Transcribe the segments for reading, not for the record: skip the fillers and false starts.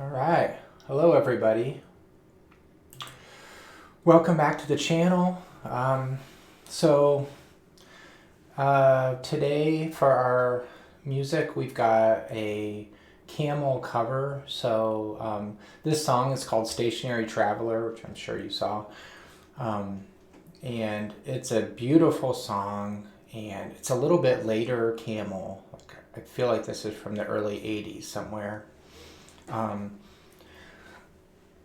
All right. Hello, everybody. Welcome back to the channel. Today for our music, we've got a Camel cover. This song is called Stationary Traveler, which I'm sure you saw. And it's a beautiful song, and it's a little bit later Camel. I feel like this is from the early 80s somewhere.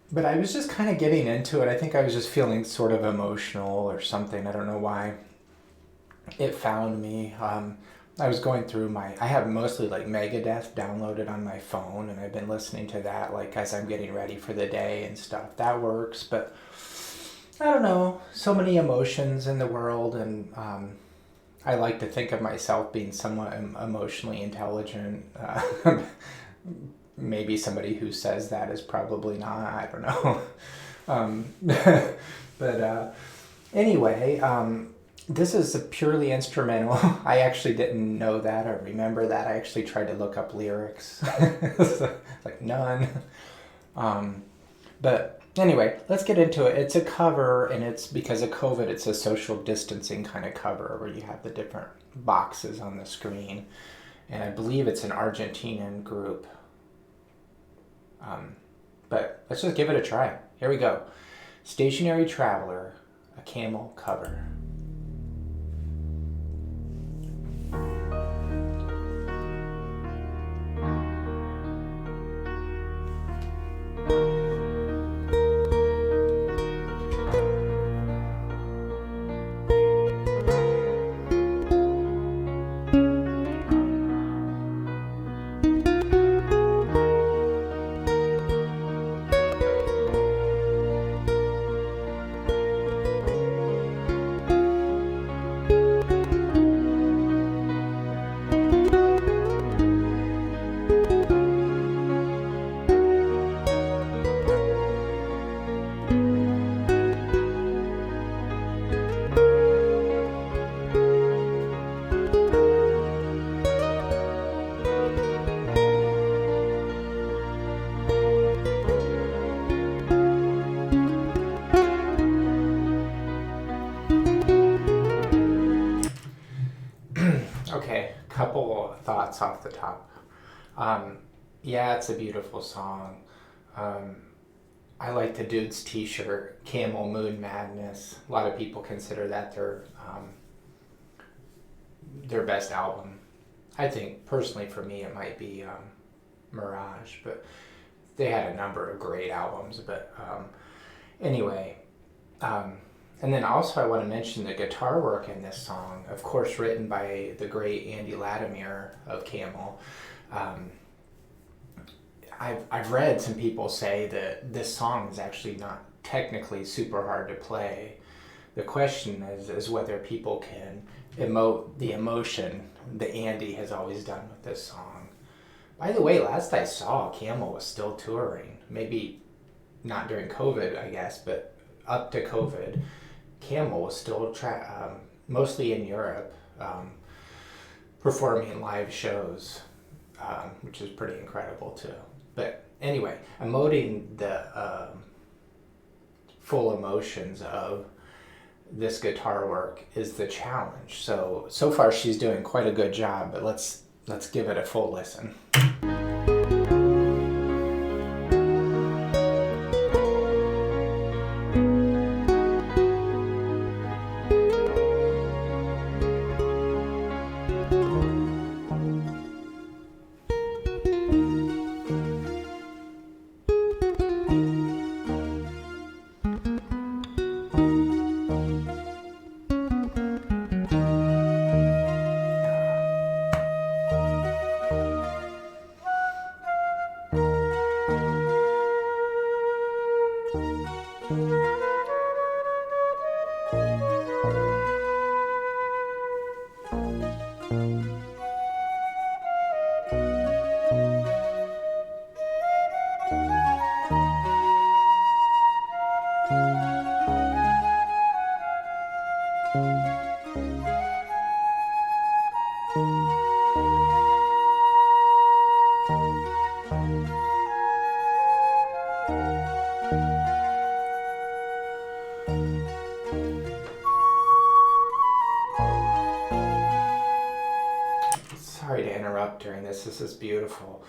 But I was just kind of getting into it. I think I was just feeling sort of emotional or something. I don't know why it found me. I was going through I have mostly like Megadeth downloaded on my phone, and I've been listening to that like as I'm getting ready for the day and stuff. That works, but I don't know. So many emotions in the world, and I like to think of myself being somewhat emotionally intelligent. Maybe somebody who says that is probably not. I don't know. But anyway, this is a purely instrumental. I actually didn't know that or remember that. I actually tried to look up lyrics. Like none. But anyway, let's get into it. It's a cover, and it's because of COVID, it's a social distancing kind of cover where you have the different boxes on the screen. And I believe it's an Argentinian group. But let's just give it a try. Here we go. Stationary Traveler, a Camel cover. Okay, couple thoughts off the top. Yeah, it's a beautiful song. I like the dude's T-shirt, Camel Moon Madness. A lot of people consider that their best album. I think personally, for me, it might be Mirage, but they had a number of great albums. But anyway, and then also I want to mention the guitar work in this song, of course, written by the great Andy Latimer of Camel. I've read some people say that this song is actually not technically super hard to play. The question is whether people can emote the emotion that Andy has always done with this song. By the way, last I saw, Camel was still touring. Maybe not during COVID, I guess, but up to COVID, Camel was still mostly in Europe, performing in live shows, which is pretty incredible too. But anyway, emoting the full emotions of this guitar work is the challenge. So far she's doing quite a good job, but let's give it a full listen. This is beautiful.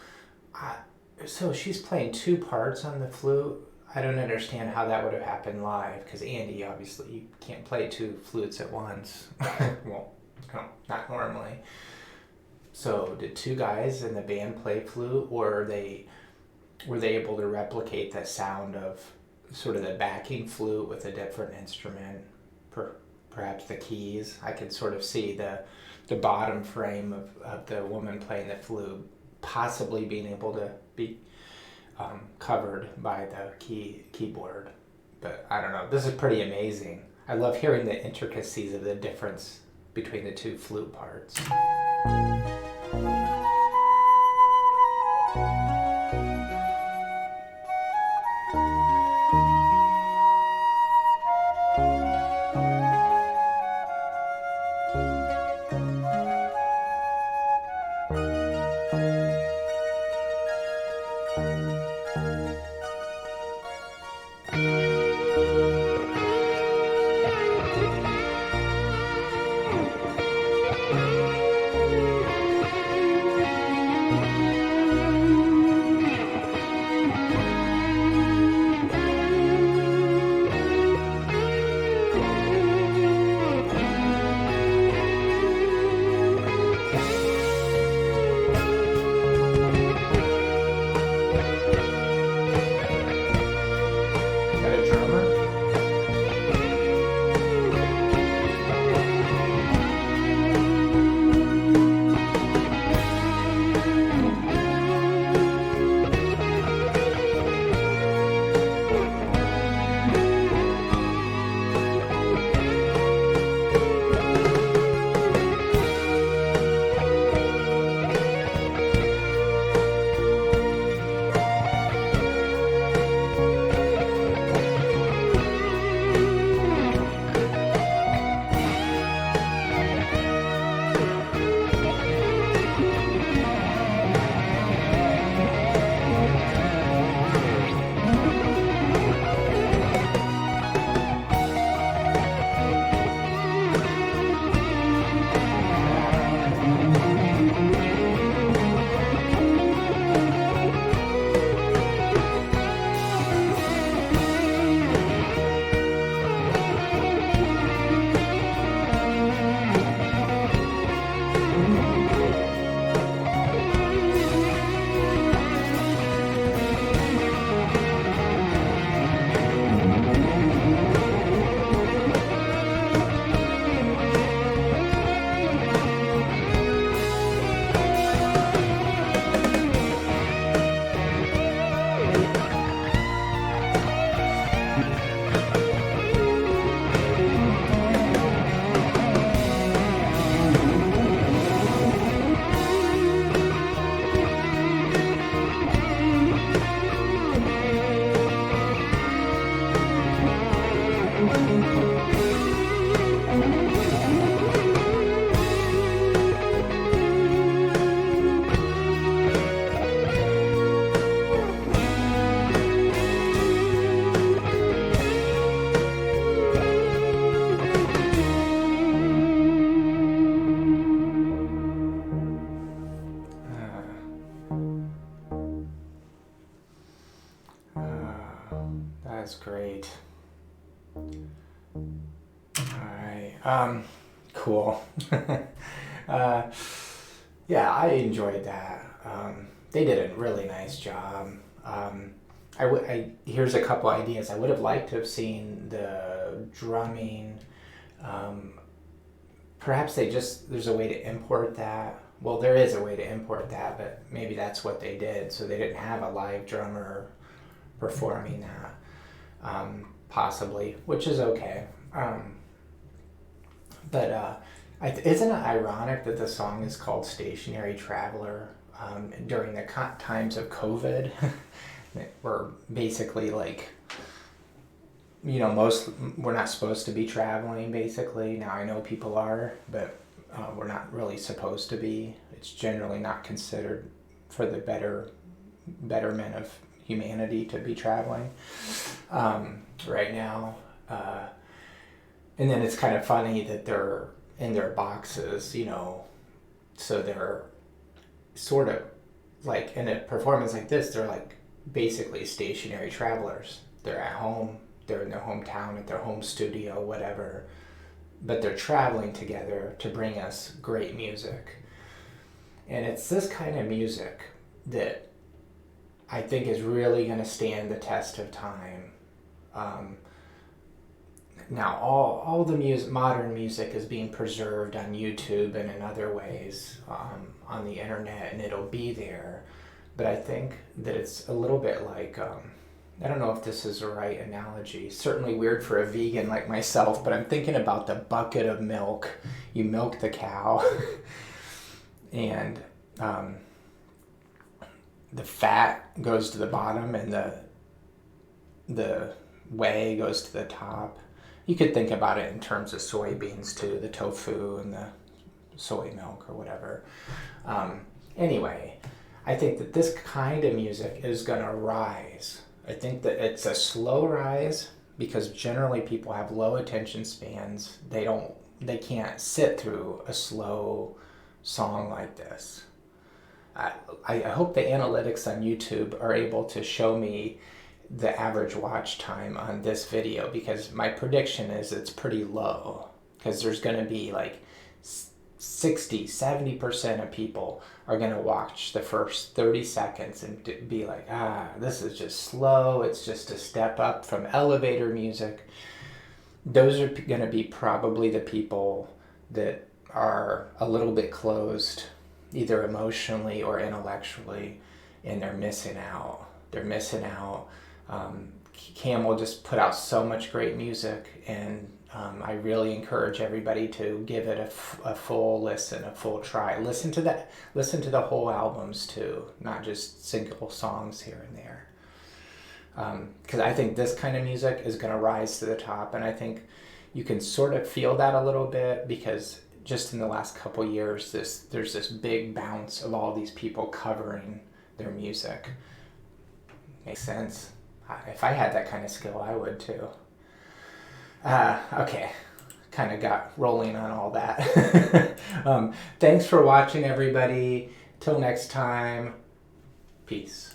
So she's playing two parts on the flute. I don't understand how that would have happened live, because Andy, obviously, you can't play two flutes at once. Well, no, not normally. So did two guys in the band play flute, or were they able to replicate the sound of sort of the backing flute with a different instrument, perhaps the keys? I could sort of see the bottom frame of the woman playing the flute possibly being able to be covered by the keyboard. But I don't know. This is pretty amazing. I love hearing the intricacies of the difference between the two flute parts. That's great. All right. Cool. Yeah, I enjoyed that. They did a really nice job. Here's a couple ideas. I would have liked to have seen the drumming. Perhaps there's a way to import that. Well, there is a way to import that, but maybe that's what they did. So they didn't have a live drummer performing that, possibly, which is okay. But isn't it ironic that the song is called Stationary Traveler during the times of COVID? We're basically like, we're not supposed to be traveling, basically. Now I know people are, but we're not really supposed to be. It's generally not considered for the betterment of humanity to be traveling right now. And then it's kind of funny that they're in their boxes, so they're sort of like in a performance like this, they're like basically stationary travelers. They're at home, they're in their hometown, at their home studio, whatever, but they're traveling together to bring us great music. And it's this kind of music that I think is really going to stand the test of time. Now, all the modern music is being preserved on YouTube and in other ways on the internet, and it'll be there. But I think that it's a little bit like, I don't know if this is the right analogy. Certainly weird for a vegan like myself, but I'm thinking about the bucket of milk. You milk the cow, and the fat goes to the bottom, and the whey goes to the top. You could think about it in terms of soybeans too, the tofu and the soy milk or whatever. Anyway, I think that this kind of music is going to rise. I think that it's a slow rise because generally people have low attention spans. They can't sit through a slow song like this. I hope the analytics on YouTube are able to show me the average watch time on this video, because my prediction is it's pretty low, because there's going to be like 60-70% of people are going to watch the first 30 seconds and be like, this is just slow, it's just a step up from elevator music. Those are going to be probably the people that are a little bit closed, either emotionally or intellectually, and they're missing out. Camel just put out so much great music, and I really encourage everybody to give it a full listen, a full try. Listen to the whole albums too, not just single songs here and there. Because I think this kind of music is going to rise to the top, and I think you can sort of feel that a little bit, because just in the last couple years, there's this big bounce of all these people covering their music. Makes sense. If I had that kind of skill, I would too. Okay, kind of got rolling on all that. Thanks for watching, everybody. Till next time, peace.